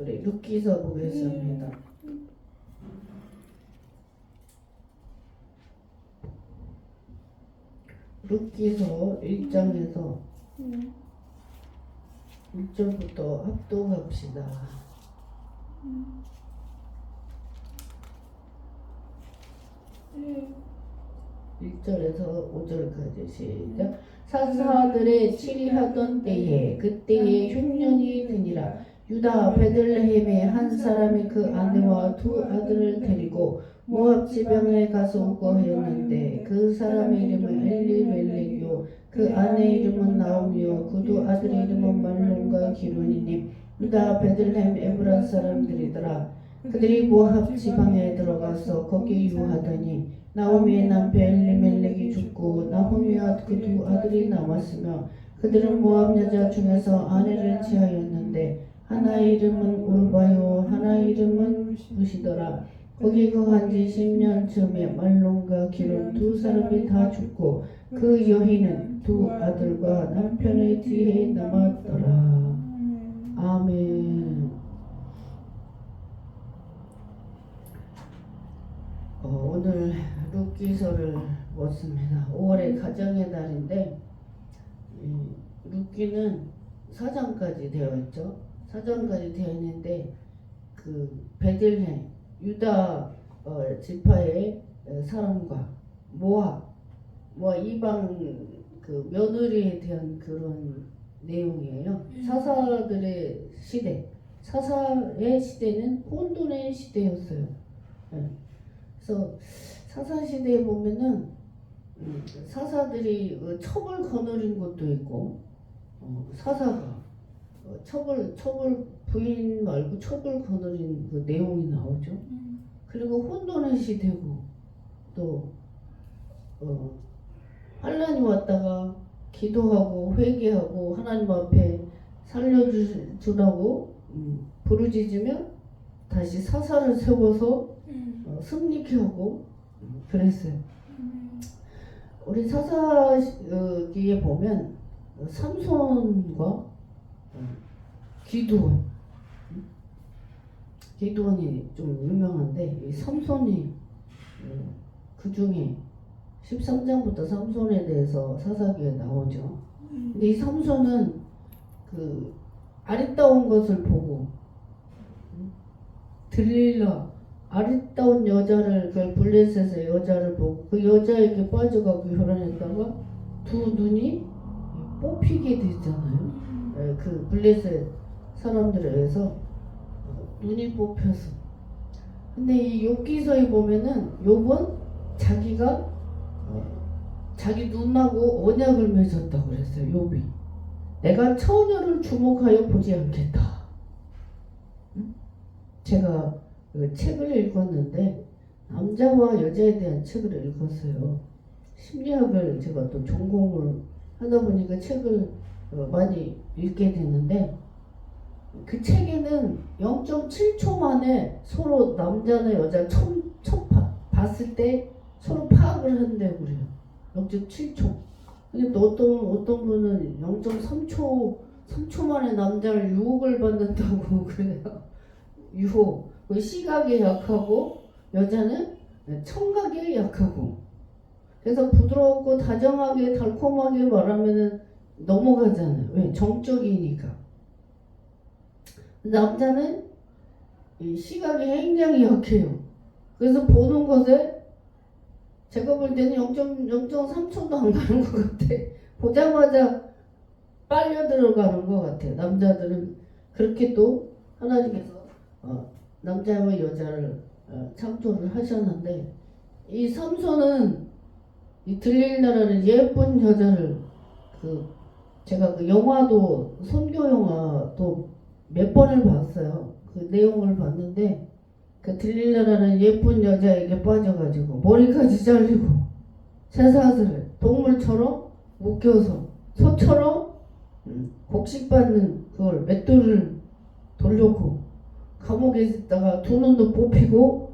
우리 룻기서 보겠습니다. 룻기서 1장에서 1절부터 합독합시다. 1절에서 5절까지 시작. 사사들의 치리하던 때에 그때에 흉년이 드니라. 유다 베들레헴의 한 사람이 그 아내와 두 아들을 데리고 모압 지방에 가서 우거하였는데 그 사람의 이름은 엘리멜렉이요 그 아내 이름은 나오미요 그 두 아들의 이름은 말론과 기론이니 유다 베들레헴 에브라 사람들이더라. 그들이 모압 지방에 들어가서 거기 유하더니 나오미의 남편 엘리멜렉이 죽고 나오미와 그 두 아들이 남았으며 그들은 모압 여자 중에서 아내를 취하였는데 하나의 이름은 울바요 하나의 이름은 룻이더라. 거기 거한 지 10년쯤에 말론과 기론 두 사람이 다 죽고 그 여인은 두 아들과 남편의 뒤에 남았더라. 아멘. 오늘 룻기서를 보습니다. 5월의 가정의 달인데 룻기는 4장까지 되어 있죠. 4장까지 되어 있는데 그 베들레헴 유다 지파의 사람과 모압 이방 그 며느리에 대한 그런 내용이에요. 사사들의 시대, 사사의 시대는 혼돈의 시대였어요. 그래서 사사 시대에 보면은 사사들이 첩을 거느린 것도 있고 사사가 첩을 부인 말고 첩을 거느린 그 내용이 나오죠. 그리고 혼돈의 시대고 또 환란이 왔다가 기도하고 회개하고 하나님 앞에 살려주라고 부르짖으면 다시 사사를 세워서 승리케 하고 그랬어요. 우리 사사기에 보면 삼손과 기드온이 좀 유명한데 이 삼손이 그 중에 13장부터 삼손에 대해서 사사기에 나오죠. 근데 이 삼손은 그 아리따운 것을 보고 들릴라 아리따운 여자를 그 블레셋의 여자를 보고 그 여자에게 빠져가고 결혼했다가 두 눈이 뽑히게 됐잖아요. 그 블레셋 사람들에 의해서 눈이 뽑혀서. 근데 이 욥기서에 보면은 욥은 자기가 자기 눈하고 언약을 맺었다고 그랬어요. 욥이 내가 처녀를 주목하여 보지 않겠다. 제가 그 책을 읽었는데 남자와 여자에 대한 책을 읽었어요. 심리학을 제가 또 전공을 하다 보니까 책을 많이 읽게 됐는데 그 책에는 0.7초 만에 서로 남자나 여자 처음 봤을 때 서로 파악을 한다고 그래요. 0.7초. 근데 또 어떤 분은 0.3초 3초 만에 남자를 유혹을 받는다고 그래요. 유혹. 시각에 약하고 여자는 청각에 약하고. 그래서 부드럽고 다정하게 달콤하게 말하면은 넘어가잖아요. 왜? 정적이니까. 남자는 이 시각이 굉장히 약해요. 그래서 보는 것에 제가 볼 때는 0.3초도 안 가는 것 같아. 보자마자 빨려 들어가는 것 같아요. 남자들은 그렇게 또 하나님께서 남자와 여자를 창조를 하셨는데 이 삼손은 이 들릴라라는 예쁜 여자를 제가 그 영화도 선교 영화도 몇 번을 봤어요. 그 내용을 봤는데 그 들릴라라는 예쁜 여자에게 빠져가지고 머리까지 잘리고 쇠사슬을 동물처럼 묶여서 소처럼 곡식받는 그걸 맷돌을 돌렸고 감옥에 있다가 두 눈도 뽑히고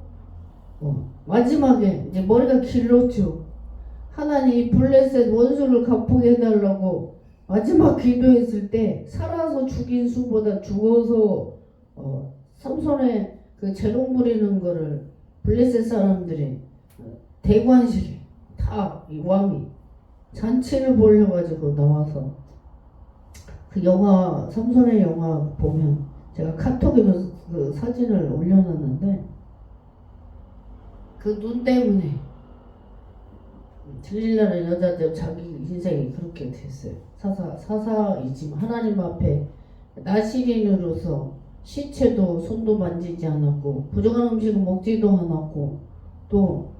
마지막에 이제 머리가 길렀죠. 하나님 블레셋 원수를 갚게 해달라고 마지막 기도했을 때 살아서 죽인 수보다 죽어서 삼손의 그 재롱 부리는 거를 블레셋 사람들이 대관식에 다 이 왕이 잔치를 벌여가지고 나와서 그 영화 삼손의 영화 보면 제가 카톡에도 그 사진을 올려놨는데 그 눈 때문에 들릴라는 여자들 자기 인생이 그렇게 됐어요. 사사이지만 하나님 앞에 나시린으로서 시체도 손도 만지지 않았고 부정한 음식은 먹지도 않았고 또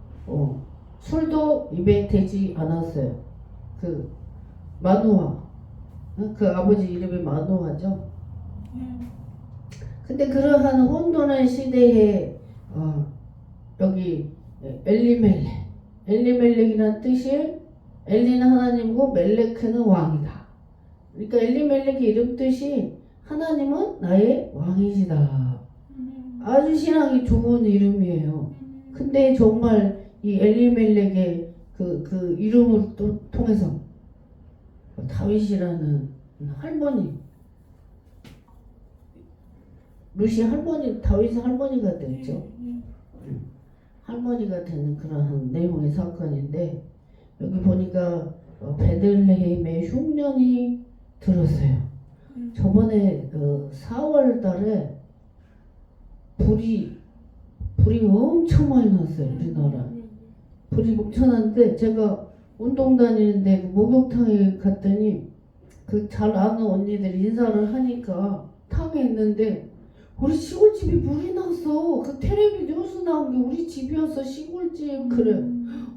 술도 입에 대지 않았어요. 그 마누아 그 아버지 이름이 마누아죠. 근데 그러한 혼돈한 시대에 여기 엘리멜렉이라는 뜻이 엘리는 하나님이고 멜레크는 왕이다. 그러니까 엘리멜렉의 이름 뜻이 하나님은 나의 왕이시다. 아주 신앙이 좋은 이름이에요. 근데 정말 이 엘리멜렉의 그 이름을 또 통해서 다윗이라는 할머니 루시 할머니 다윗의 할머니가 됐죠. 할머니가 되는 그러한 내용의 사건인데 여기 보니까 베들레헴의 흉년이 들었어요. 저번에 4월 달에 불이 엄청 많이 났어요. 우리나라 불이 엄청 났는데 제가 운동 다니는데 그 목욕탕에 갔더니 그 잘 아는 언니들이 인사를 하니까 탕에 있는데 우리 시골집에 불이 났어. 그 텔레비 뉴스 나온 게 우리 집이었어. 시골집. 그래.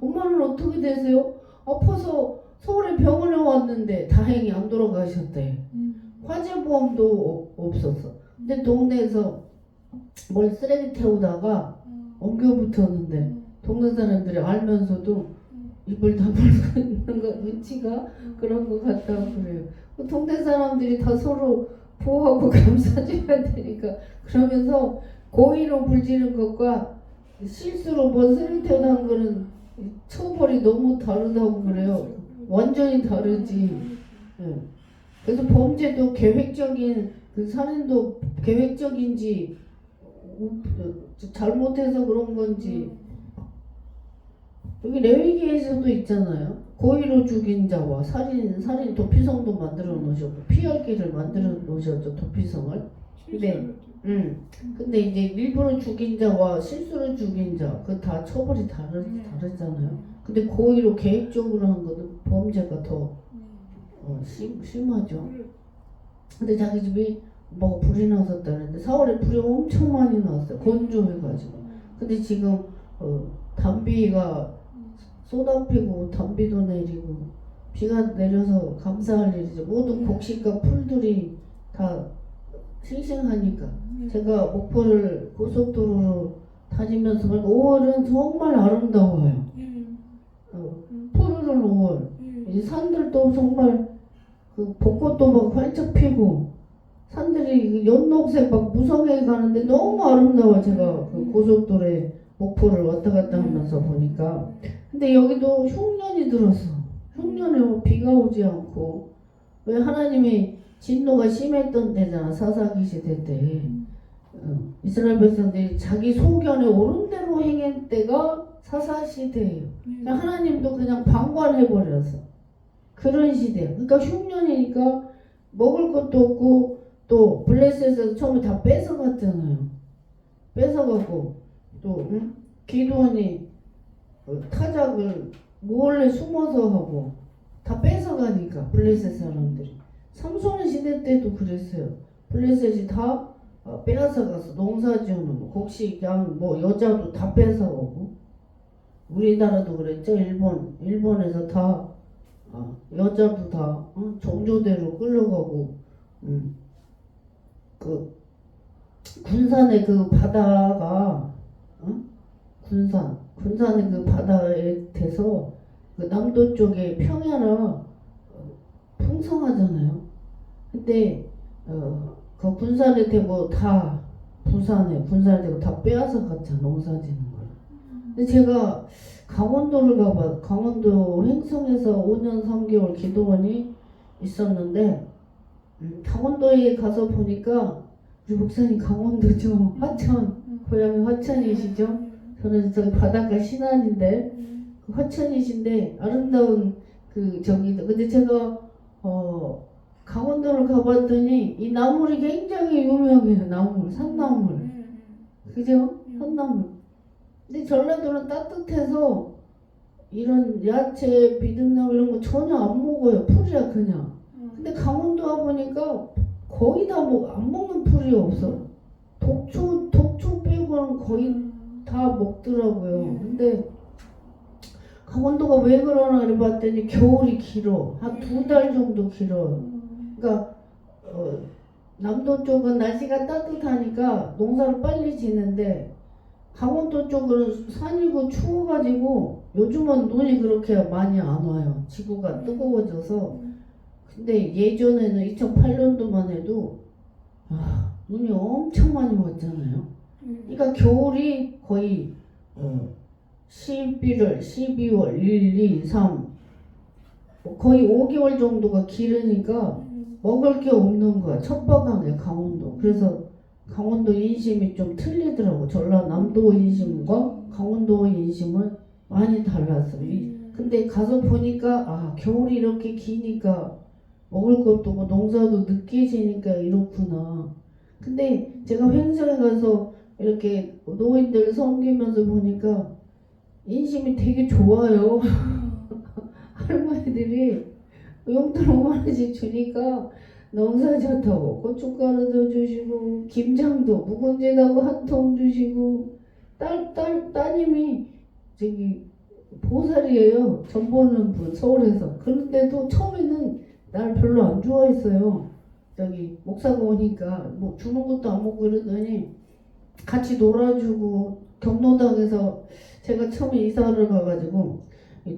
엄마는 어떻게 되세요? 아파서 서울에 병원에 왔는데 다행히 안 돌아가셨대. 화재보험도 없었어. 근데 동네에서 뭘 쓰레기 태우다가 엉겨 붙었는데 동네 사람들이 알면서도 입을 다물고 있는 거 눈치가 그런 것 같다고 그래요. 동네 사람들이 다 서로 보호하고 감싸줘야 되니까 그러면서 고의로 불지른 것과 실수로 뭐 쓰레기 태우다 한 거는 처벌이 너무 다르다고 그래요. 완전히 다르지. 네. 그래서 범죄도 계획적인 그 살인도 계획적인지 잘못해서 그런 건지 여기 레위기에서도 있잖아요. 고의로 죽인 자와 살인 도피성도 만들어 놓으셨고 피할 길을 만들어 놓으셨죠. 도피성을. 근데 이제 일부러 죽인 자와 실수로 죽인 자 그 다 처벌이 다르잖아요. 근데 고의로 계획적으로 한 거는 범죄가 더 심하죠. 근데 자기 집이 뭐 불이 났었다는데 4월에 불이 엄청 많이 났어요. 건조해가지고. 근데 지금 단비가 쏟아피고 단비도 내리고 비가 내려서 감사할 일이죠. 모든 곡식과 풀들이 다 싱싱하니까. 제가 목포를 고속도로로 다니면서 5월은 정말 아름다워요. 푸르른 5월. 이 산들도 정말 그 벚꽃도 막 활짝 피고 산들이 연녹색 막 무성하게 가는데 너무 아름다워. 제가 그 고속도로에 목포를 왔다 갔다 하면서 보니까. 근데 여기도 흉년이 들었어. 흉년에 비가 오지 않고. 왜 하나님이 진노가 심했던 때잖아. 사사기 시대 때. 이스라엘 백성들이 자기 소견에 옳은 대로 행한 때가 사사 시대예요. 그러니까 하나님도 그냥 방관해버렸어. 그런 시대. 그러니까 흉년이니까 먹을 것도 없고 또 블레셋에서 처음에 다 뺏어갔잖아요. 뺏어가고 또 기드온이 타작을 몰래 숨어서 하고 다 뺏어가니까 블레셋 사람들이. 삼손의 시대 때도 그랬어요. 블레셋이 다 빼앗아가서 농사지으는 곡식, 양, 뭐 여자도 다 뺏어오고. 우리나라도 그랬죠. 일본에서 다 여자도 다 종조대로 끌려가고. 그 군산의 그 바다가 군산의 그 바다에 대서 그 남도 쪽에 평야라 풍성하잖아요. 근데 그 군산에 대고 다 군산에 대고 다 빼앗아 갔잖아. 농사지는 걸. 근데 제가 강원도를 가봐. 강원도 횡성에서 5년 3개월 기도원이 있었는데 강원도에 가서 보니까 우리 목사님 강원도죠. 화천. 고향이 화천이시죠? 저는 저기 바닷가 신안인데 그 화천이신데 아름다운 그 저기도. 근데 제가 강원도를 가봤더니 이 나물이 굉장히 유명해요. 나물, 산나물. 그죠? 산나물. 근데 전라도는 따뜻해서 이런 야채, 비듬나물 이런 거 전혀 안 먹어요. 풀이야 그냥. 근데 강원도 와보니까 거의 다 안 먹는 풀이 없어. 독초 빼고는 거의 다 먹더라고요. 근데 강원도가 왜 그러나 그래 봤더니 겨울이 길어. 한 2달 정도 길어요. 그러니까 남도 쪽은 날씨가 따뜻하니까 농사를 빨리 지는데 강원도 쪽은 산이고 추워가지고 요즘은 눈이 그렇게 많이 안 와요. 지구가 뜨거워져서. 근데 예전에는 2008년도만 해도 눈이 엄청 많이 왔잖아요. 그러니까 겨울이 거의 11월, 12월, 1, 2, 3 거의 5개월 정도가 길으니까 먹을 게 없는 거야. 첩박하네 강원도. 그래서 강원도 인심이 좀 틀리더라고. 전라남도 인심과 강원도 인심은 많이 달랐어요. 근데 가서 보니까 겨울이 이렇게 기니까 먹을 것도 없고 농사도 늦게 지니까 이렇구나. 근데 제가 횡성에 가서 이렇게 노인들 섬기면서 보니까 인심이 되게 좋아요. 할머니들이 용돈 5만원씩 주니까 농사 좋다고 고춧가루도 주시고 김장도 묵은지하고 한 통 주시고 따님이 저기 보살이에요. 전 보는 분 서울에서. 그런데도 처음에는 날 별로 안 좋아했어요. 저기 목사가 오니까 뭐 주는 것도 안 먹고 이러더니 같이 놀아주고 경로당에서 제가 처음에 이사를 가가지고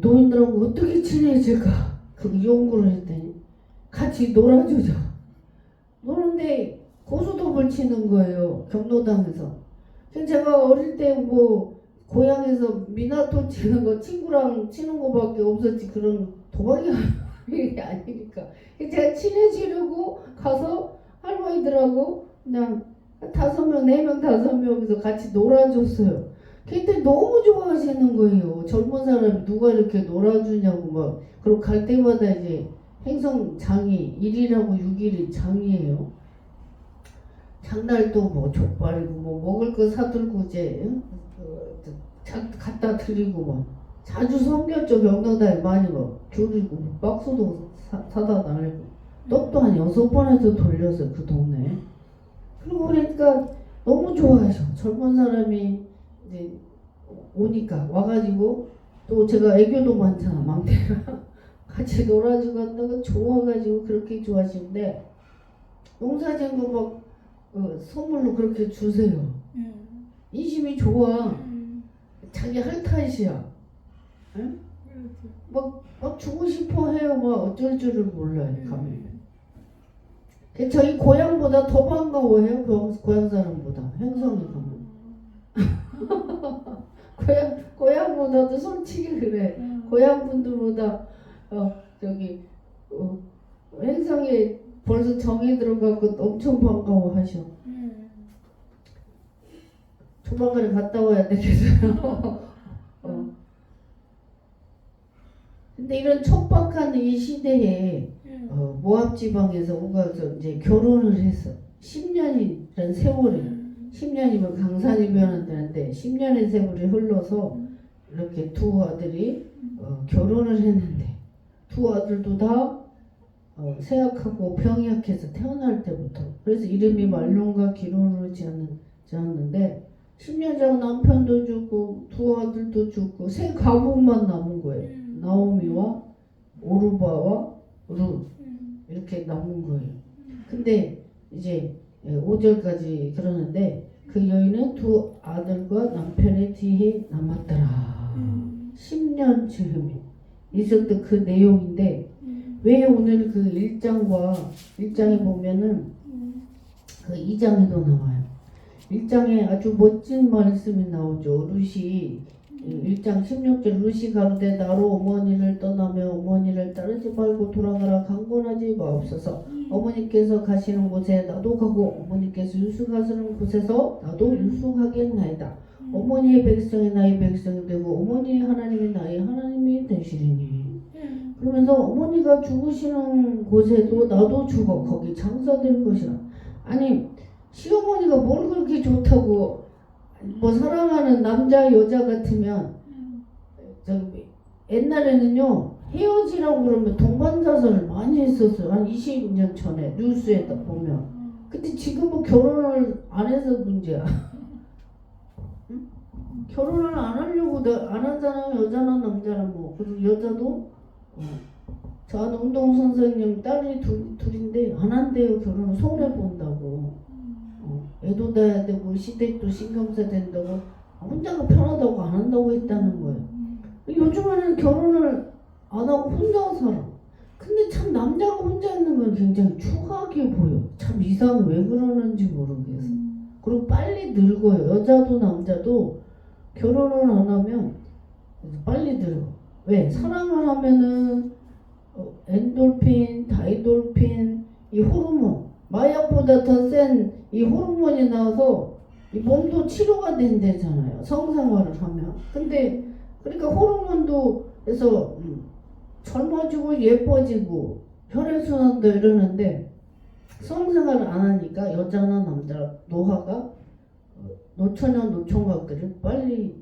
노인들하고 어떻게 친해질까 그 연구를 했더니 같이 놀아주자. 노는데 고수톱을 치는 거예요. 경로당에서. 제가 어릴 때 뭐 고향에서 미나토 치는 거 친구랑 치는 거밖에 없었지 그런 도박이 아니니까. 제가 친해지려고 가서 할머니들하고 그냥 5명, 4명, 5명이서 같이 놀아줬어요. 근데 너무 좋아하시는 거예요. 젊은 사람이 누가 이렇게 놀아주냐고 막. 그리고 갈 때마다 이제 행성 장이 1일하고 6일이 장이에요. 장날도 뭐 족발이고 뭐 먹을 거 사들고 이제 갖다 드리고 막 자주 섬겼죠. 경로당에 많이 막 줄이고 박스도 사다 달고 떡도 한 6번에서 돌렸어요. 그 동네에. 그리고 그러니까 너무 좋아하셔. 젊은 사람이 이제 오니까 와가지고 또 제가 애교도 많잖아. 막내가 같이 놀아주고 한다고 좋아가지고 그렇게 좋아하시는데 농사짓는 거 막 선물로 그렇게 주세요. 인심이 좋아. 자기 할 탓이야. 응? 막 주고 싶어 해요. 막 어쩔 줄을 몰라요. 가면. 저희 고향보다 더 반가워해요. 고향 사람보다. 횡성에 가면. 고향보다도 솔직히 그래. 고향 분들보다 횡성에 벌써 정이 들어가고 엄청 반가워하셔. 조만간에 갔다 와야 되겠어요. 근데 이런 척박한 이 시대에 모압 지방에서 오가서 이제 결혼을 했어. 10년이란 세월이. 10년이면 강산이 변한다는데 10년의 세월이 흘러서 이렇게 두 아들이 결혼을 했는데 두 아들도 다 세약하고 병약해서 태어날 때부터. 그래서 이름이 말론과 기론으로 지었는데 10년 전 남편도 죽고 두 아들도 죽고 세 가족만 남은 거예요. 나오미와 오르바와 룻 이렇게 남은 거예요. 근데 이제 5절까지 그러는데 그 여인은 두 아들과 남편의 뒤에 남았더라. 10년 즈음에 있었던 그 내용인데 왜 오늘 그 1장에 보면은 그 2장에도 나와요. 1장에 아주 멋진 말씀이 나오죠. 룻이 1장 16절 루시 가로되 나로 어머니를 떠나며 어머니를 따르지 말고 돌아가라 강권하지 마옵소서. 어머니께서 가시는 곳에 나도 가고 어머니께서 유숙하시는 곳에서 나도 유숙하겠나이다. 어머니의 백성이 나의 백성이 되고 어머니의 하나님이 나의 하나님이 되시리니. 그러면서 어머니가 죽으시는 곳에도 나도 죽어 거기 장사될 것이라. 아니 시어머니가 뭘 그렇게 좋다고 뭐 사랑하는 남자 여자 같으면 저기 옛날에는요 헤어지라고 그러면 동반자살을 많이 했었어요. 한 20년 전에 뉴스에 딱 보면. 근데 지금은 결혼을 안 해서 문제야. 응? 결혼을 안 하려고 안 하잖아요. 여자나 남자나 뭐. 그리고 여자도 저는 운동선생님 딸이 둘인데 안 한대요. 결혼을 손해 본다고. 애도 낳아야 되고 시댁도 신경 써야 된다고 혼자가 편하다고 안 한다고 했다는 거예요. 요즘에는 결혼을 안 하고 혼자 살아. 근데 참 남자가 혼자 있는 건 굉장히 추하게 보여. 참 이상해. 왜 그러는지 모르겠어. 그리고 빨리 늙어요. 여자도 남자도 결혼을 안 하면 빨리 늙어. 왜? 사랑을 하면은 엔돌핀, 다이돌핀 이 호르몬 마약보다 더 센 이 호르몬이 나와서 이 몸도 치료가 된대잖아요. 성생활을 하면. 근데 그러니까 호르몬도 해서 젊어지고 예뻐지고 혈액순환도 이러는데 성생활을 안 하니까 여자나 남자 노화가 노처녀 노총각들이 빨리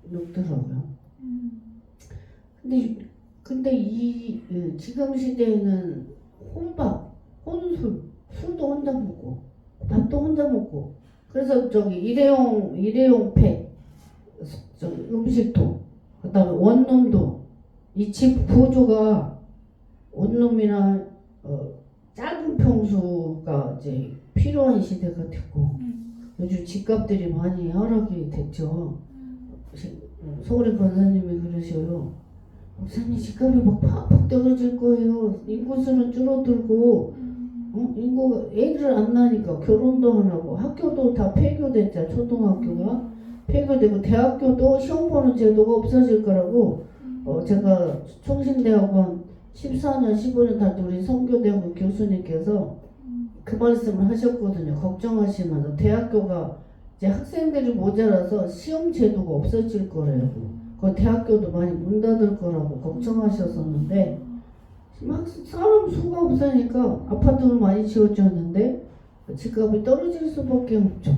늙더라고요. 근데 이 지금 시대에는 혼밥, 혼술, 술도 혼자 먹고 밥도 혼자 먹고 그래서 저기 일회용 팩 음식도 그다음에 원룸도 이 집 구조가 원룸이나 작은 평수가 이제 필요한 시대가 됐고 요즘 집값들이 많이 하락이 됐죠. 서울의 권사님이 그러셔요. 목사님 집값이 막 팍팍 떨어질 거예요. 인구수는 줄어들고 인구가 애를 안 낳으니까 결혼도 안 하고 학교도 다 폐교됐잖아. 초등학교가 폐교되고 대학교도 시험 보는 제도가 없어질 거라고 제가 총신대학원 14년 15년 다닌 우리 성교대학원 교수님께서 그 말씀을 하셨거든요. 걱정하시면서 대학교가 이제 학생들이 모자라서 시험 제도가 없어질 거래요. 그 대학교도 많이 문 닫을 거라고 걱정하셨었는데 막 사람 수가 없으니까 아파트를 많이 지어줬는데 집값이 떨어질 수밖에 없죠.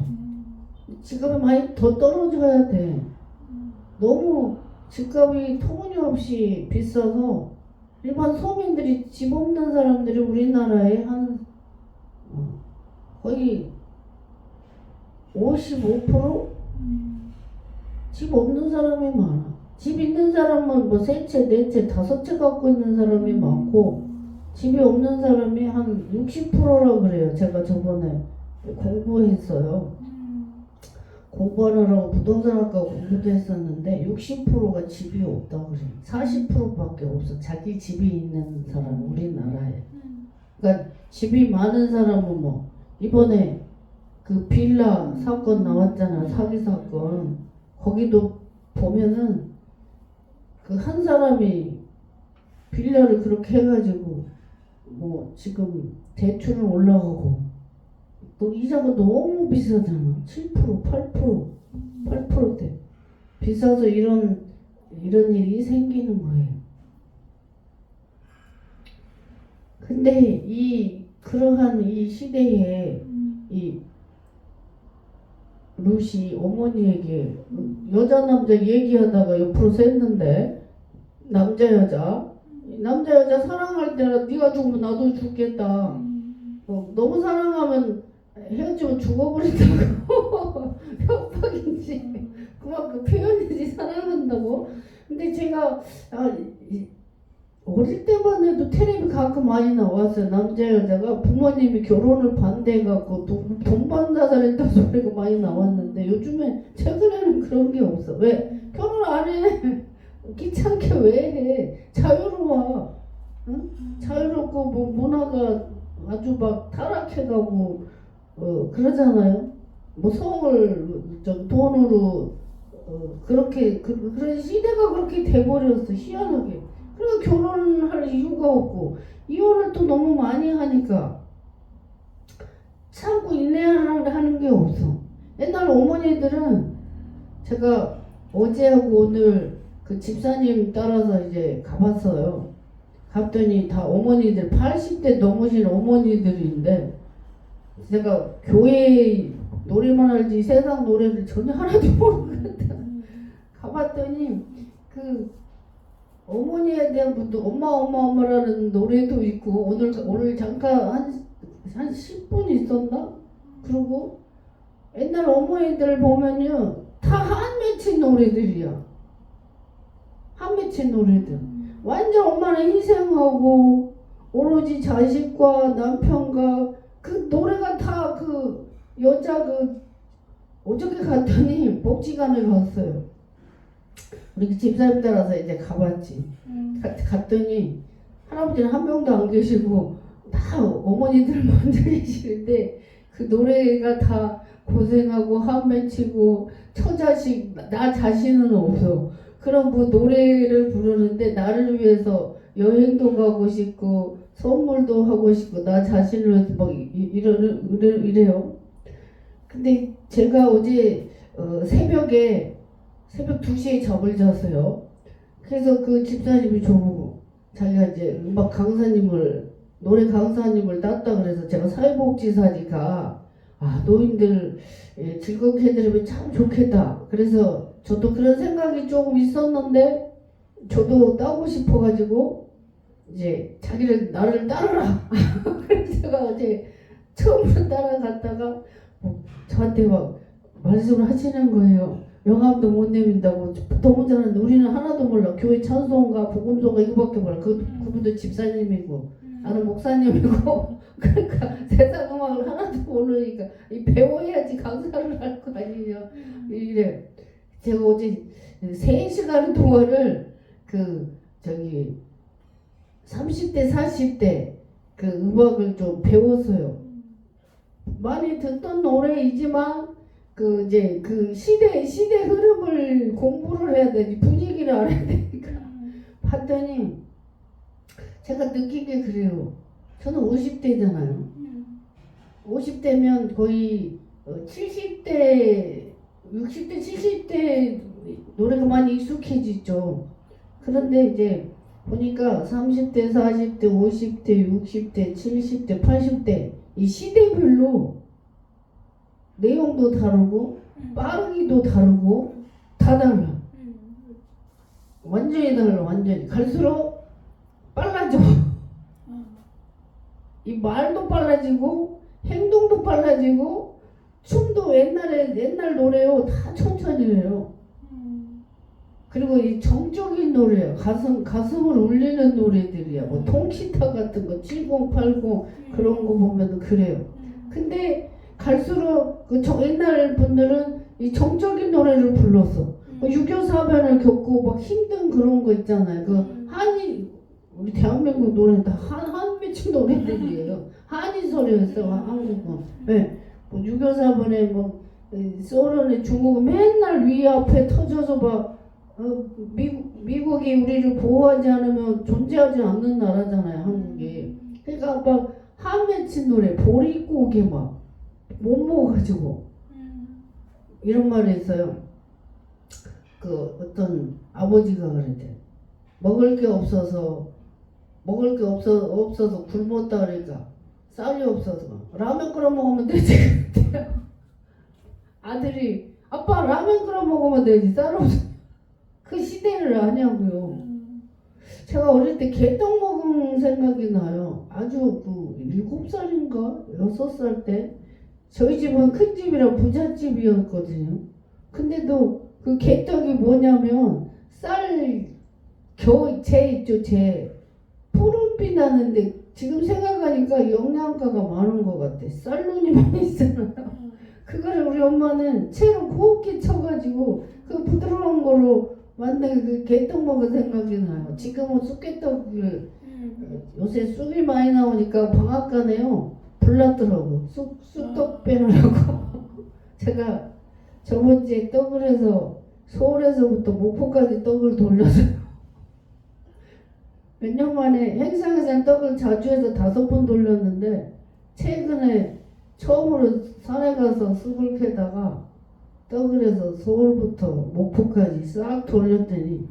집값이 많이 더 떨어져야 돼. 너무 집값이 터무니없이 비싸서 일반 서민들이 집 없는 사람들이 우리나라에 한 거의 55%? 집 없는 사람이 많아. 집 있는 사람은 뭐 세 채, 네 채, 다섯 채 갖고 있는 사람이 많고 집이 없는 사람이 한 60%라 그래요. 제가 저번에 공부했어요. 공부하느라고 부동산학과 공부도 했었는데 60%가 집이 없다고 그래요. 40%밖에 없어. 자기 집이 있는 사람 우리나라에. 그러니까 집이 많은 사람은 뭐 이번에 그 빌라 사건 나왔잖아. 사기 사건. 거기도 보면은 그 한 사람이 빌라를 그렇게 해가지고 뭐 지금 대출은 올라가고 또 이자가 너무 비싸잖아. 7%, 8%, 8%대 비싸서 이런 일이 생기는 거예요. 근데 그러한 이 시대에 이 루시 어머니에게 여자 남자 얘기하다가 옆으로 샜는데 남자 여자 사랑할 때는 네가 죽으면 나도 죽겠다. 너무 사랑하면 헤어지면 죽어버린다고 협박인지 그만큼 표현이지 사랑한다고. 근데 제가 어릴 때만 해도 텔레비 가끔 많이 나왔어요. 남자 여자가 부모님이 결혼을 반대해갖고 동반자살 했다는 소리가 많이 나왔는데 요즘에 최근에는 그런 게 없어. 왜? 결혼 안 해. 귀찮게 왜 해? 자유로워. 응? 자유롭고 뭐 문화가 아주 막 타락해가고 그러잖아요. 뭐 성을 좀 돈으로 그렇게 그런 시대가 그렇게 돼버렸어. 희한하게. 그러니까 결혼할 이유가 없고 이혼을 또 너무 많이 하니까 참고 인내하는 게 없어. 옛날 어머니들은 제가 어제하고 오늘 그 집사님 따라서 이제 가봤어요. 갔더니 다 어머니들 80대 넘으신 어머니들인데 제가 교회 노래만 알지 세상 노래를 전혀 하나도 모르거든. 가봤더니 그 어머니에 대한 분도 엄마라는 노래도 있고 오늘 잠깐 한 10분 있었나? 그리고 옛날 어머니들 보면요 다 한맺힌 노래들이야. 한맺힌 노래들. 완전 엄마는 희생하고 오로지 자식과 남편과 그 노래가 다 그 여자 그 어저께 갔더니 복지관을 갔어요. 우리 집사님 따라서 이제 가봤지. 갔더니 할아버지는 한 명도 안 계시고 다 어머니들만 계시는데 그 노래가 다 고생하고 한 맺히고 처자식 나 자신은 없어. 그런 뭐 노래를 부르는데 나를 위해서 여행도 가고 싶고 선물도 하고 싶고 나 자신을 막 이래요. 근데 제가 어제 새벽 2시에 잠을 잤어요. 그래서 그 집사님이 저보고 자기가 이제 음악 강사님을 노래 강사님을 땄다 그래서 제가 사회복지사니까 노인들 즐겁게 해드리면 참 좋겠다. 그래서 저도 그런 생각이 조금 있었는데 저도 따고 싶어가지고 이제 나를 따르라. 그래서 제가 어제 처음으로 따라갔다가 저한테 막 말씀을 하시는 거예요. 명함도 못 내민다고. 너무 잘하는데 우리는 하나도 몰라. 교회 찬송가 복음서가 이거밖에 몰라. 그분도 집사님이고 나는 목사님이고 그러니까 세상 음악을 하나도 모르니까 배워야지 강사를 할 거 아니냐 이래. 제가 어제 3시간 동안을 30대 40대 그 음악을 좀 배웠어요. 많이 듣던 노래이지만 이제 그 시대 흐름을 공부를 해야 되지 분위기를 알아야 되니까 봤더니 제가 느낀 게 그래요. 저는 50대잖아요. 50대면 거의 70대, 60대, 70대 노래가 많이 익숙해지죠. 그런데 이제 보니까 30대, 40대, 50대, 60대, 70대, 80대 이 시대별로 내용도 다르고 빠르기도 다르고 다 달라. 완전히 달라. 완전히 갈수록 빨라져. 이 말도 빨라지고 행동도 빨라지고 춤도 옛날 노래요 다 천천히 해요. 그리고 이 정적인 노래예요. 가슴을 울리는 노래들이야. 뭐 통기타 같은 거 7080 그런 거 보면 그래요. 근데 갈수록 옛날 분들은 이 정적인 노래를 불렀어. 6.25 사변을 겪고 막 힘든 그런 거 있잖아요. 우리 대한민국 노래는 다 한미친 노래들이에요. 한인소리였어, 한국은. 네. 6.25 사변에 소련에 중국은 맨날 위 앞에 터져서 미국이 우리를 보호하지 않으면 존재하지 않는 나라잖아요, 한국이. 그러니까 막 한미친 노래, 보릿고개 못 먹어가지고. 이런 말이 있어요. 어떤 아버지가 그랬대. 먹을 게 없어서 굶었다 그러니까 쌀이 없어서 라면 끓여 먹으면 되지. 아들이 아빠 라면 끓여 먹으면 되지 쌀 없어. 그 시대를 아냐고요. 제가 어릴 때 개떡 먹은 생각이 나요. 아주 7살인가 6살 때 저희 집은 큰 집이라 부잣집이었거든요. 근데도 그 개떡이 뭐냐면 재 있죠, 재. 푸른빛 나는데 지금 생각하니까 영양가가 많은 것 같아. 쌀눈이 많이 있잖아요. 그거를 우리 엄마는 채로 곱게 쳐가지고 그 부드러운 거로 만든 그 개떡 먹은 생각이 나요. 지금은 쑥개떡을 요새 쑥이 많이 나오니까 방앗간에요. 불났더라고. 쑥떡 빼느라고. 제가 저번 주에 떡을 해서 서울에서부터 목포까지 떡을 돌렸어요. 몇 년 만에 행사에서 떡을 자주 해서 5번 돌렸는데 최근에 처음으로 산에 가서 쑥을 캐다가 떡을 해서 서울부터 목포까지 싹 돌렸더니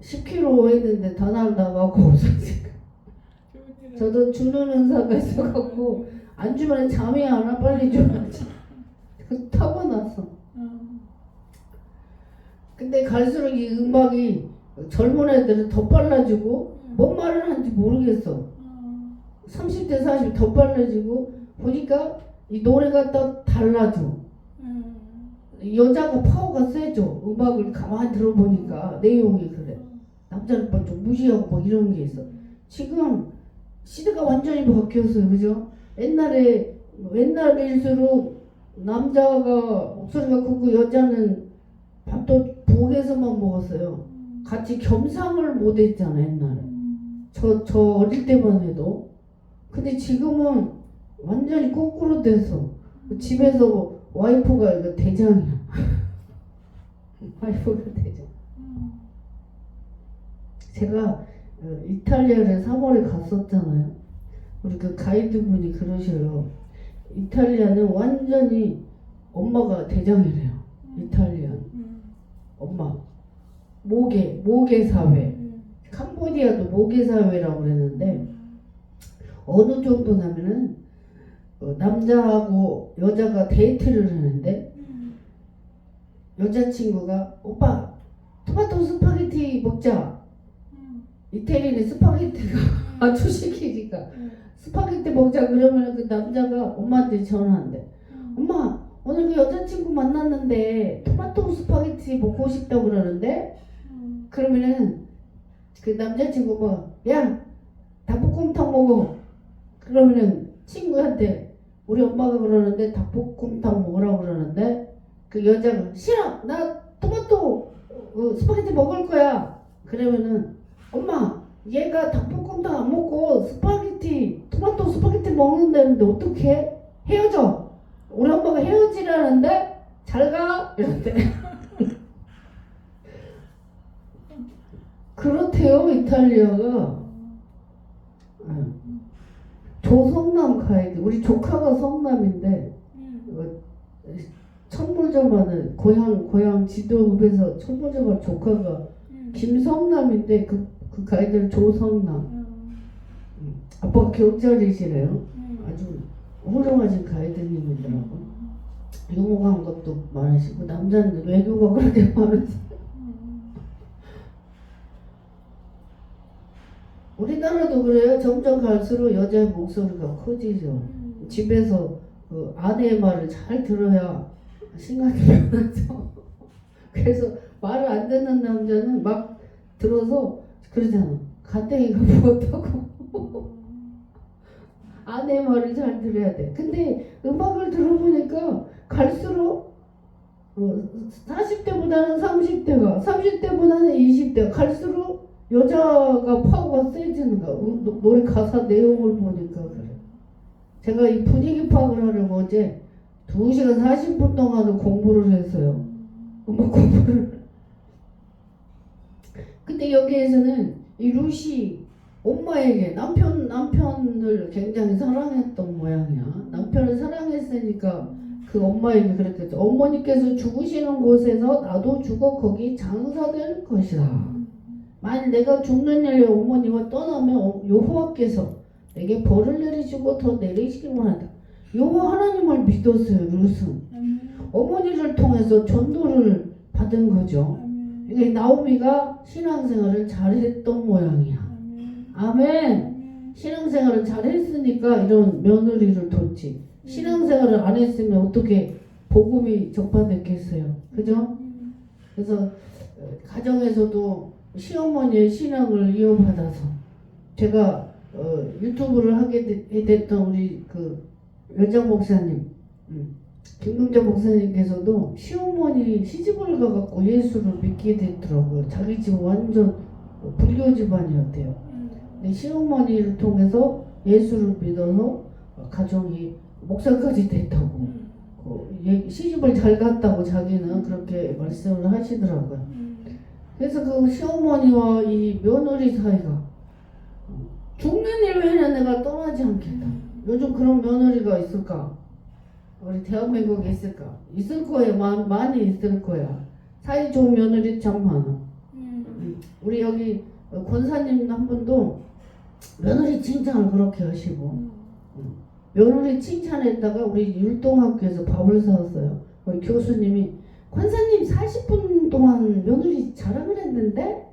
10km 했는데 다 날라가고 없어지고. 저도 주는 은사가 있어갖고 안 주면 잠이 안 와. 빨리 줘야지. 타고났어. 근데 갈수록 이 음악이 젊은 애들은 더 빨라지고 뭔 말을 하는지 모르겠어. 30대 40 더 빨라지고 보니까 이 노래가 또 달라져. 여자가 파워가 세죠. 음악을 가만히 들어보니까 내용이 그래. 남자는 좀 무시하고 뭐 이런 게 있어. 지금 시대가 완전히 바뀌었어요. 그죠? 옛날일수록 남자가 목소리가 크고 여자는 밥도 부엌에서만 먹었어요. 같이 겸상을 못 했잖아 옛날에. 저 어릴 때만 해도. 근데 지금은 완전히 거꾸로 돼서 집에서 와이프가 이거 대장이야. 와이프가 대장. 제가 이탈리아를 3월에 갔었잖아요. 우리 그 가이드분이 그러셔요. 이탈리아는 완전히 엄마가 대장이래요. 이탈리아 엄마 모계 사회. 캄보디아도 모계 사회라고 그랬는데 어느 정도냐면은 남자하고 여자가 데이트를 하는데 여자친구가 오빠 토마토 스파게티 먹자. 이태리는 스파게티가 주식이니까 스파게티 먹자 그러면 그 남자가 엄마한테 전화한대. 엄마 오늘 그 여자친구 만났는데 토마토 스파게티 먹고 싶다고 그러는데 그러면은 그 남자친구가 야 닭볶음탕 먹어. 그러면은 친구한테 우리 엄마가 그러는데 닭볶음탕 먹으라고 그러는데 그 여자가 싫어 나 토마토 스파게티 먹을 거야. 그러면은 엄마 얘가 닭볶음탕 안 먹고 토마토 스파게티 먹는다는데 어떡해? 헤어져. 우리 엄마가 헤어지라는데 잘 가 이런데. 그렇대요 이탈리아가. 조성남 가이드. 우리 조카가 성남인데 천물점하는 고향 지도읍에서 천물점한 조카가 김성남인데 그 가이드는 조성남. 아빠가 경찰이시래요. 아주 훌륭하신 가이드님이더라고. 유머 감각도 많으시고 남자는 외교가 그렇게 많은지. 우리나라도 그래요. 점점 갈수록 여자의 목소리가 커지죠. 집에서 그 아내의 말을 잘 들어야 신간이 변하죠. 그래서 말을 안 듣는 남자는 막 들어서 그러잖아. 가땡이가 무엇하고. 아내의 말을 잘 들어야 돼. 근데 음악을 들어보니까 갈수록 40대보다는 30대보다는 20대가 갈수록 여자가 파워가 세지는 거야. 노래 가사 내용을 보니까 그래. 제가 이 분위기 파악을 하려고 어제 2시간 40분 동안을 공부를 했어요. 음악 공부를. 근데 여기에서는 이 루시 엄마에게 남편을 굉장히 사랑했던 모양이야. 남편을 사랑했으니까 그 엄마에게 그랬겠죠. 어머니께서 죽으시는 곳에서 나도 죽어 거기 장사될 것이다. 만일 내가 죽는 일에 어머니와 떠나면 여호와께서 내게 벌을 내리시고 더 내리시기만 하다. 여호와 하나님을 믿었어요. 룻은. 어머니를 통해서 전도를 받은 거죠. 그러니까 나오미가 신앙생활을 잘했던 모양이야. 아멘. 신앙생활을 잘했으니까 이런 며느리를 뒀지. 신앙생활을 안 했으면 어떻게 복음이 전파됐겠어요. 그죠? 그래서 가정에서도 시어머니의 신앙을 이어받아서 제가 유튜브를 하게 됐던 우리 그 연장 목사님 김금자 목사님께서도 시어머니 시집을 가갖고 예수를 믿게 됐더라고요. 자기 집 완전 불교 집안이었대요. 근데 시어머니를 통해서 예수를 믿어서 가정이 목사까지 됐다고 시집을 잘 갔다고 자기는 그렇게 말씀을 하시더라고요. 그래서 그 시어머니와 이 며느리 사이가 죽는 일 외에는 내가 떠나지 않겠다. 요즘 그런 며느리가 있을까? 우리 대한민국에 있을까? 있을 거예요. 많이 있을 거야. 사이 좋은 며느리 참 많아. 우리 여기 권사님 한 분도 며느리 칭찬을 그렇게 하시고 며느리 칭찬했다가 우리 율동학교에서 밥을 사왔어요. 우리 교수님이 권사님 40분 동안 며느리 자랑을 했는데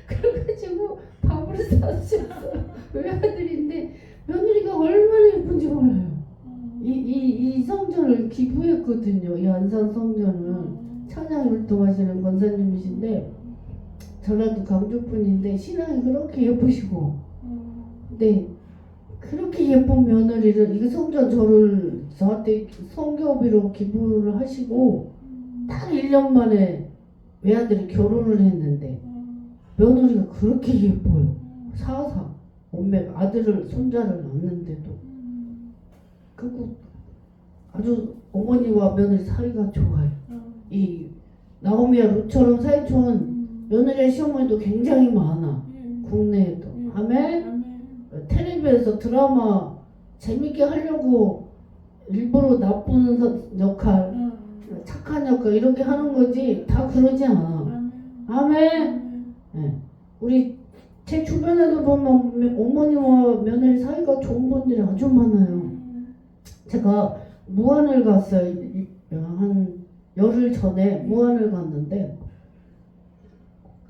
그래가지고 밥을 사주셨어요. 외아들인데 며느리가 얼마나 예쁜지 몰라요. 이 성전을 기부했거든요. 이 안산 성전은 찬양 율동하시는 권사님이신데 전라도 강주분인데 신앙이 그렇게 예쁘시고 네 그렇게 예쁜 며느리를 이 성전 저한테 성교비로 기부를 하시고 딱 1년 만에 외아들이 결혼을 했는데 며느리가 그렇게 예뻐요. 사사 엄매가 아들을 손자를 낳는데도 그리고 아주 어머니와 며느리 사이가 좋아요. 이 나오미와 룻처럼 사이 좋은 며느리와 시어머니도 굉장히 많아. 국내에도. 아멘. 텔레비에서 드라마 재밌게 하려고 일부러 나쁜 역할, 착한 역할 이렇게 하는 거지 다 그러지 않아. 아멘. 네. 우리 제 주변에도 보면 어머니와 며느리 사이가 좋은 분들이 아주 많아요. 제가 무안을 갔어요. 한 열흘 전에 무안을 갔는데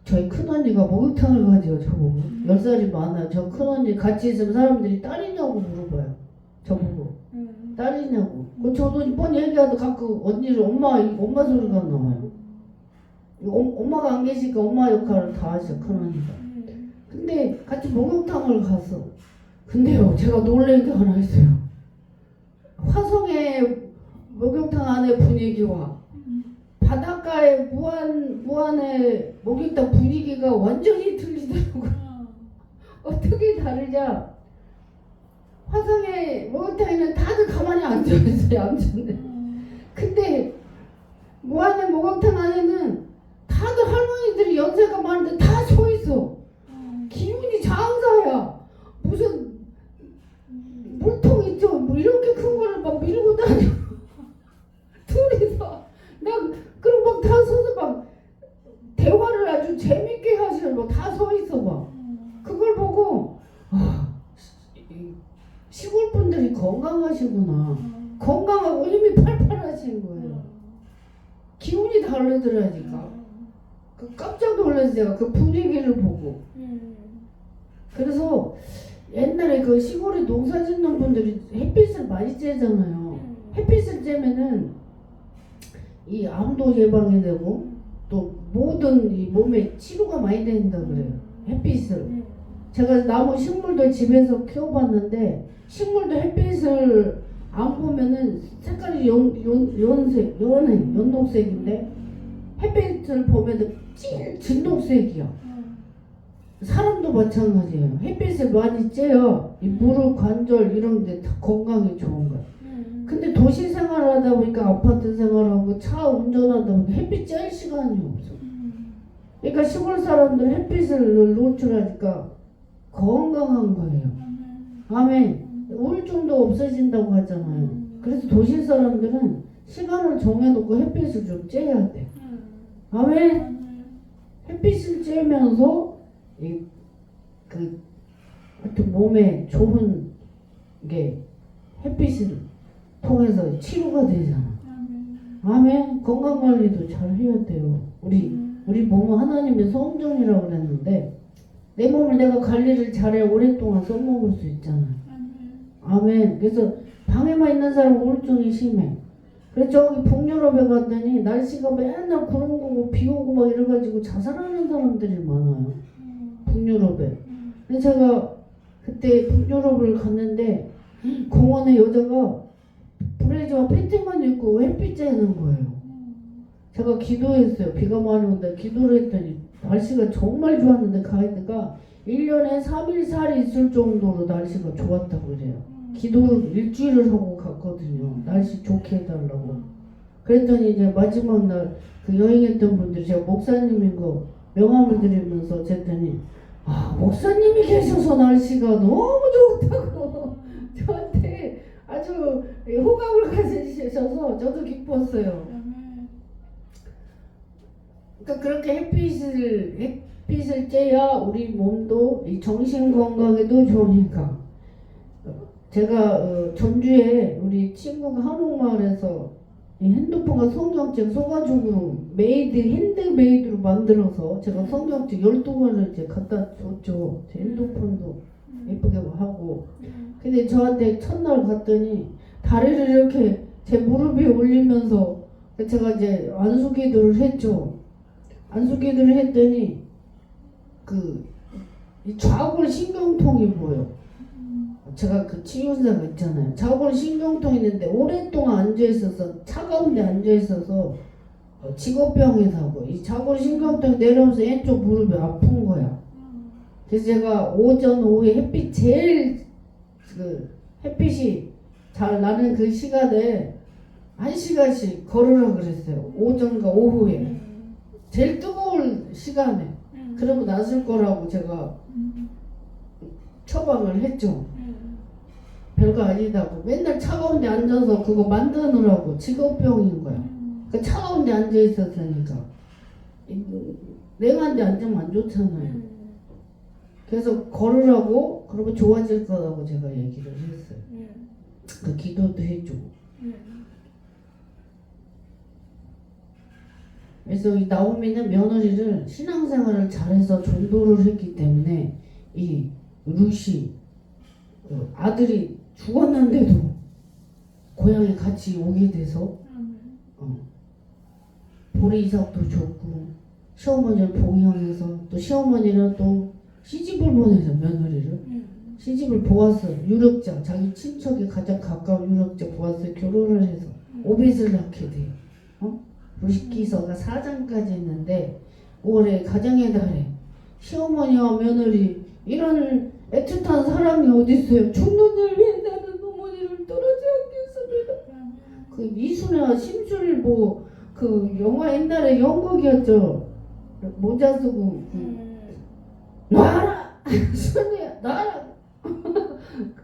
저희 큰언니가 목욕탕을 가죠. 저보고 10살이 많아요. 저 큰언니 같이 있으면 사람들이 딸이냐고 물어봐요. 저보고 딸이냐고. 저도 뻔히 얘기하다 가끔 언니를 엄마 소리가 나와요. 엄마가 안 계시니까 엄마 역할을 다 하죠. 큰언니가. 근데 같이 목욕탕을 갔어. 근데요 제가 놀란 게 하나 있어요. 화성의 목욕탕 안의 분위기와 바닷가의 무안의 목욕탕 분위기가 완전히 틀리더라고요. 어떻게 다르냐? 화성의 목욕탕에는 다들 가만히 앉아있어요. 앉았네. 근데 무안의 목욕탕 안에는 다들 할머니들이 연세가 많은데 다 서있어. 기운이 장사야. 무슨 물통 있죠? 뭐 이렇게 큰 거를 막 밀고 다녀. 둘이서 그럼 막 다 서서 막 대화를 아주 재밌게 하시는 막 다 서 있어 봐. 그걸 보고 시골 분들이 건강하시구나. 건강하고 힘이 팔팔하신 거예요. 기운이 다르더라니까. 깜짝 놀랐어요. 제가 그 분위기를 보고. 그래서 옛날에 그 시골에 농사 짓는 분들이 햇빛을 많이 쬐잖아요. 햇빛을 쬐면은 이 암도 예방이 되고 또 모든 이 몸에 치료가 많이 된다 그래요. 햇빛을. 제가 나무 식물도 집에서 키워봤는데 식물도 햇빛을 안 보면은 색깔이 연녹색인데 햇빛을 보면 진녹색이야. 사람도 마찬가지예요. 햇빛을 많이 쬐요. 이 무릎 관절 이런 데 다 건강에 좋은 거야. 근데 도시 생활을 하다 보니까 아파트 생활하고 차 운전하다 보니까 햇빛 쬐일 시간이 없어. 그러니까 시골 사람들은 햇빛을 노출하니까 건강한 거예요. 아멘. 우울증도 없어진다고 하잖아요. 그래서 도시 사람들은 시간을 정해놓고 햇빛을 좀 쬐야 돼. 아멘. 햇빛을 쬐면서 하여튼 몸에 좋은 게 햇빛을 통해서 치료가 되잖아. 아멘. 건강관리도 잘 해야 돼요. 우리 몸은 하나님의 성전이라고 그랬는데 내 몸을 내가 관리를 잘해 오랫동안 써먹을 수 있잖아. 아멘. 그래서 방에만 있는 사람은 우울증이 심해. 그래서 저기 북유럽에 갔더니 날씨가 맨날 구름 오고 비 오고 막 이래가지고 자살하는 사람들이 많아요. 북유럽에. 근데 제가 그때 북유럽을 갔는데 공원에 여자가 브레이즈와 팬티만 입고 햇빛 쬐는 거예요. 제가 기도했어요. 비가 많이 온다. 기도를 했더니 날씨가 정말 좋았는데 가이드가 1년에 3일, 4일 있을 정도로 날씨가 좋았다고 그래요. 기도 일주일을 하고 갔거든요. 날씨 좋게 해달라고. 그랬더니 이제 마지막 날 그 여행했던 분들이 제가 목사님인 거 명함을 드리면서 쟀더니 목사님이 계셔서 날씨가 너무 좋다고 저한테 아주 호감을 가지셔서 저도 기뻤어요. 그러니까 그렇게 햇빛을 쬐야 우리 몸도 이 정신 건강에도 좋으니까. 제가 전주에 우리 친구가 한옥마을에서 이 핸드폰과 성경책 써가지고 핸드메이드로 만들어서 제가 성경책 12권을 이제 갖다 줬죠. 제 핸드폰도 예쁘게 하고. 근데 저한테 첫날 갔더니 다리를 이렇게 제 무릎 위에 올리면서 제가 이제 안수기도를 했죠. 안수기도를 했더니 이 좌골 신경통이 보여. 제가 그 치유사가 있잖아요. 좌골 신경통이 있는데 오랫동안 앉아있어서 차가운 데 앉아있어서 직업병에서 하고 이 좌골 신경통이 내려오면서 왼쪽 무릎이 아픈 거야. 그래서 제가 오전 오후에 햇빛이 잘 나는 그 시간에 1시간씩 걸으라 그랬어요. 오전과 오후에 제일 뜨거울 시간에. 그러고 나설 거라고 제가 처방을 했죠. 별거 아니다고. 맨날 차가운 데 앉아서 그거 만드느라고 직업병인 거야. 그 차가운 데 앉아 있었으니까. 냉한 데 앉으면 안 좋잖아요. 그래서 걸으라고 그러면 좋아질 거라고 제가 얘기를 했어요. 그 기도도 해주고. 그래서 이 나오미는 며느리를 신앙생활을 잘해서 전도를 했기 때문에 이 루시 아들이 죽었는데도 고향에 같이 오게 돼서 보리 이삭도 줬고 시어머니를 봉양해서 또 시어머니는 또 시집을 보내서 며느리를 시집을 보았어요. 유력자 자기 친척이 가장 가까운 유력자 보았어요. 결혼을 해서 오벳을 낳게 돼요. 루시기서가 4장까지 했는데 5월에 가정의 달에 시어머니와 며느리 이런 애틋한 사람이 어디 있어요? 죽는 날 위해 나는 어머니를 떠나지 않겠습니다. 그 이순애와 심술 그 영화 옛날에 연극이었죠. 모자 쓰고 놔라! 순애야 놔라!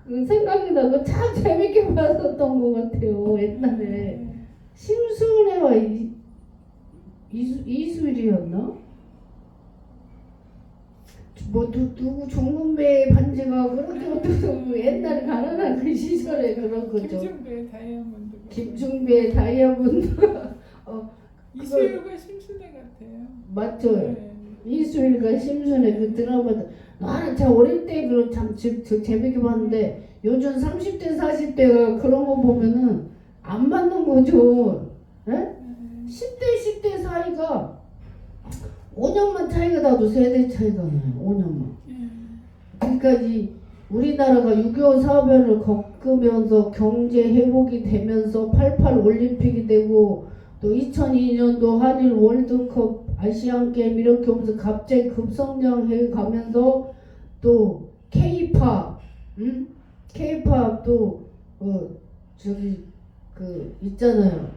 그 생각이 나고 참 재밌게 봤었던 것 같아요. 옛날에 심순애와 이수일이었나? 누구 종군배의 반지가 그렇게 어떻게 옛날에 가난한 그 시절에 그런 거죠. 김중배의 다이아몬드. 김중배의 다이아몬드. 이수일과 심순애 같아요. 맞죠. 네. 이수일과 심순애 그 드라마도 나는 참 어릴 때 참 재밌게 봤는데 요즘 30대 40대가 그런 거 보면은 안 맞는 거죠. 네? 10대 10대 사이가 5년만 차이가 나도 세대 차이가 나요. 5년만. 그러니까 우리나라가 6.25 사변을 겪으면서 경제 회복이 되면서 88 올림픽이 되고 또 2002년도 한일 월드컵 아시안게임 이렇게 오면서 갑자기 급성장해 가면서 또 K-팝, K-팝 또 있잖아요.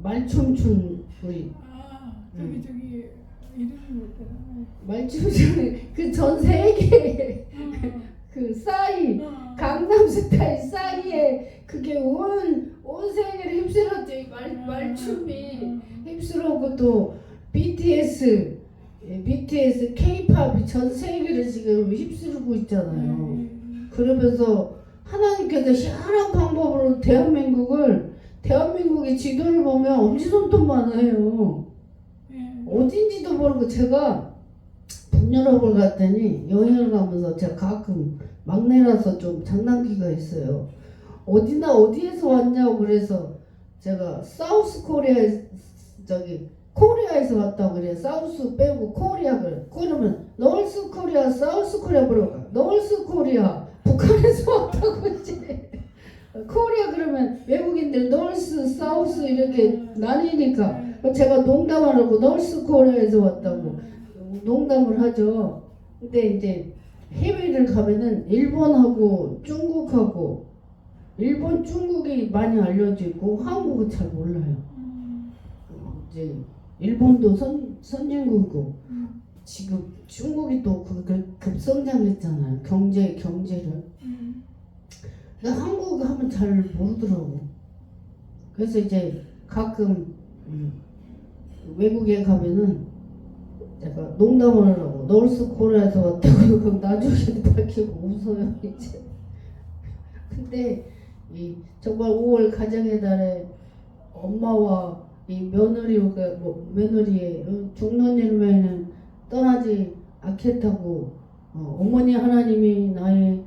말춤춘 우리. 저기 이름이 뭐더라? 말춤춘 그 전 세계 그 싸이 강남스타일 싸이에 그게 온 세계를 휩쓸었죠. 말춤이 휩쓸었고 또 BTS K-팝이 전 세계를 지금 휩쓸고 있잖아요. 그러면서 하나님께서 희한한 방법으로 대한민국의 지도를 보면 엄지손톱만 해요. 어딘지도 모르고 제가 북유럽을 갔더니 여행을 가면서 제가 가끔 막내라서 좀 장난기가 있어요. 어디에서 왔냐고 그래서 제가 사우스 코리아에서 왔다고 그래. 사우스 빼고 코리아 그래. 그러면 노스 코리아, 사우스 코리아 물어볼까? 노스 코리아 북한에서 왔다고 이제 코리아 그러면 외국인들 노스, 사우스 이렇게 나뉘니까 제가 농담을 하고 노스 코리아에서 왔다고 농담을 하죠. 근데 이제 해외를 가면은 일본하고 중국하고 일본, 중국이 많이 알려져 있고 한국은 잘 몰라요. 이제 일본도 선진국이고 지금 중국이 또 급성장했잖아요. 경제를. 근데 한국 하면 잘 모르더라고. 그래서 이제 가끔 외국에 가면은 제가 농담을 하고 노스 코리아에서 왔다고 그럼 나중에 밝히고 웃어요 이제. 근데 이 정말 5월 가정의 달에 엄마와 이 며느리가 며느리의 중년일매는 떠나지 않겠다고 어머니 하나님이 나의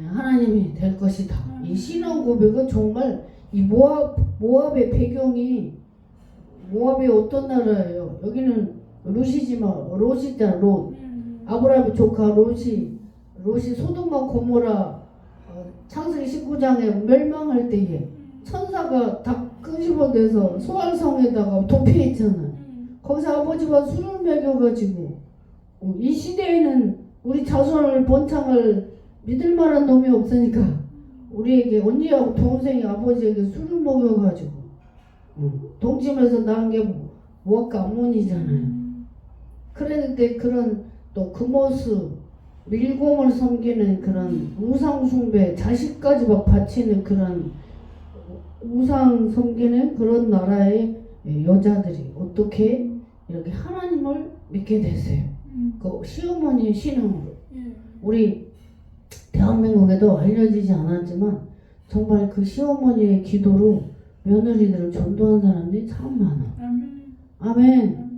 하나님이 될 것이다. 이 신앙 고백은 정말 이 모압의 배경이 모압이 어떤 나라예요? 여기는 롯이지만 롯이잖아. 롯. 아브라함의 조카 롯이 소돔과 고모라 창세기 19장에 멸망할 때에 천사가 다 끄집어내서 소알성에다가 도피했잖아. 거기서 아버지가 술을 먹여가지고 이 시대에는 우리 자손을 번창을 믿을 만한 놈이 없으니까 우리에게 언니하고 동생이 아버지에게 술을 먹여가지고 동침에서 낳은 게 모압 가문이잖아요. 그랬는데 그런 또 그 모습 밀곰을 섬기는 그런 우상 숭배 자식까지 막 바치는 그런 우상 섬기는 그런 나라의 여자들이 어떻게 이렇게 하나님을 믿게 됐어요. 그 시어머니의 신앙으로. 우리 대한민국에도 알려지지 않았지만 정말 그 시어머니의 기도로 며느리들을 전도한 사람들이 참 많아. 아멘.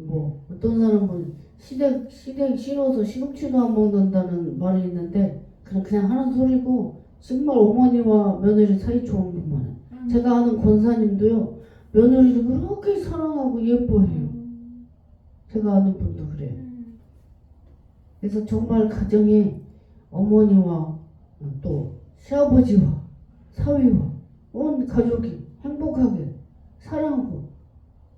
뭐 어떤 사람은 시댁 싫어서 시금치도 안 먹는다는 말이 있는데 그냥 하는 소리고 정말 어머니와 며느리 사이 좋은 분만. 제가 아는 권사님도요 며느리를 그렇게 사랑하고 예뻐해요. 제가 아는 분도 그래요. 그래서 정말 가정에 어머니와 또 시아버지와 사위와 온 가족이 행복하게 사랑하고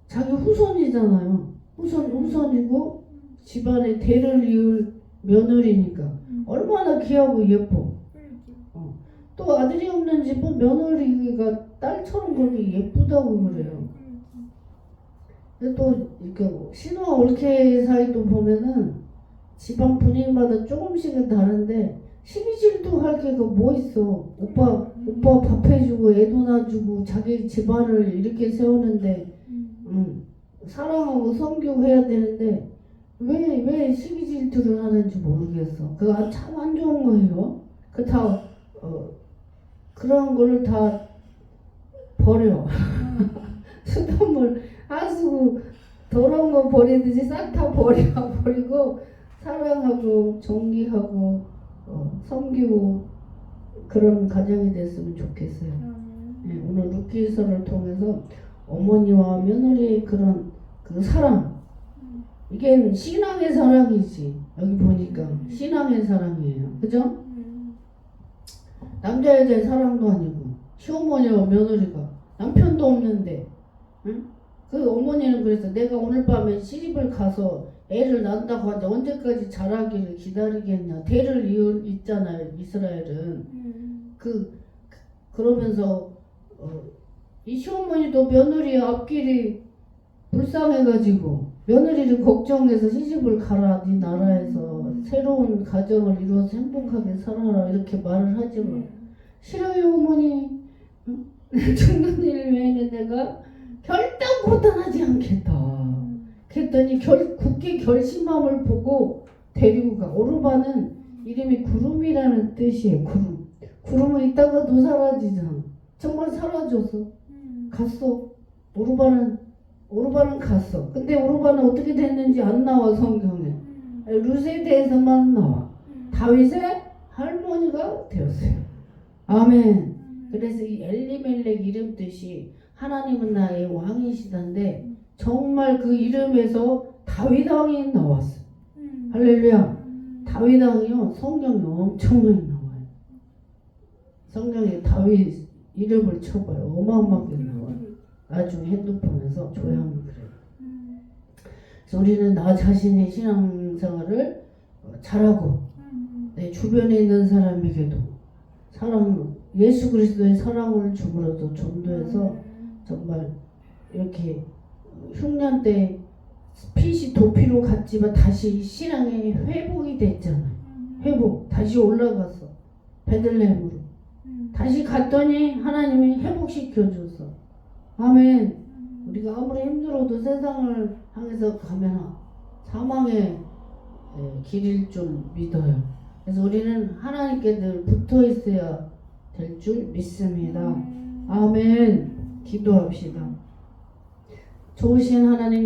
자기 후손이잖아요. 후손이고 집안에 대를 이을 며느리니까 얼마나 귀하고 예뻐. 또 아들이 없는 집은 며느리가 딸처럼 그렇게 예쁘다고 그래요. 근데 또 이렇게 신화 올케 사이도 보면은 집안 분위기마다 조금씩은 다른데 시기질도 할 게가 뭐 있어. 오빠 밥 해주고 애도 놔주고 자기 집안을 이렇게 세우는데 사랑하고 섬기고 해야 되는데 왜 시기 질투를 하는지 모르겠어. 그거 참 안 좋은 거예요. 그 다 그런 거를 다 버려. 수돗물 하수구 더러운 거 버리듯이 싹 다 버리고 사랑하고 존귀하고 섬기고 그런 가정이 됐으면 좋겠어요. 네, 오늘 루키서를 통해서 어머니와 며느리의 그런 그 사랑, 이게 신앙의 사랑이지. 여기 보니까 신앙의 사랑이에요. 그죠? 남자 여자의 사랑도 아니고 시어머니와 며느리가 남편도 없는데 응? 그 어머니는 그래서 내가 오늘 밤에 시집을 가서 애를 낳는다고 하는데 언제까지 자라기를 기다리겠냐. 대를 잇잖아요 이스라엘은. 그러면서 이 시어머니도 며느리의 앞길이 불쌍해가지고 며느리를 걱정해서 시집을 가라. 네 나라에서 새로운 가정을 이루어서 행복하게 살아라 이렇게 말을 하지만 싫어요 어머니. 중년일 외에는 내가 결단코 떠나지 않겠다. 그랬더니 굳게 결심함을 보고 데리고 가. 오르바는 이름이 구름이라는 뜻이에요. 구름은 있다가도 사라지잖아. 정말 사라졌어. 갔어. 오르바는 갔어. 근데 오르바는 어떻게 됐는지 안 나와 성경에. 룻에 대해서만 나와. 다윗의 할머니가 되었어요. 아멘. 그래서 이 엘리멜렉 이름 뜻이 하나님은 나의 왕이시단데 정말 그 이름에서 다윗 왕이 나왔어. 할렐루야. 다윗 왕이요 성경에 엄청 많이 나와요. 성경에 다윗 이름을 쳐봐요. 어마어마하게 나와요. 나중에 핸드폰에서 조회하면 그래요. 그래서 우리는 나 자신의 신앙생활을 잘하고 내 주변에 있는 사람에게도 사랑 예수 그리스도의 사랑을 주므로도 전도해서 정말 이렇게 흉년 때 핏이 도피로 갔지만 다시 신앙의 회복이 됐잖아요. 회복 다시 올라갔어. 베들레헴으로 다시 갔더니 하나님이 회복시켜줬어. 아멘. 우리가 아무리 힘들어도 세상을 향해서 가면 사망의 길일 줄 믿어요. 그래서 우리는 하나님께 늘 붙어 있어야 될 줄 믿습니다. 아멘. 기도합시다. 좋으신 하나님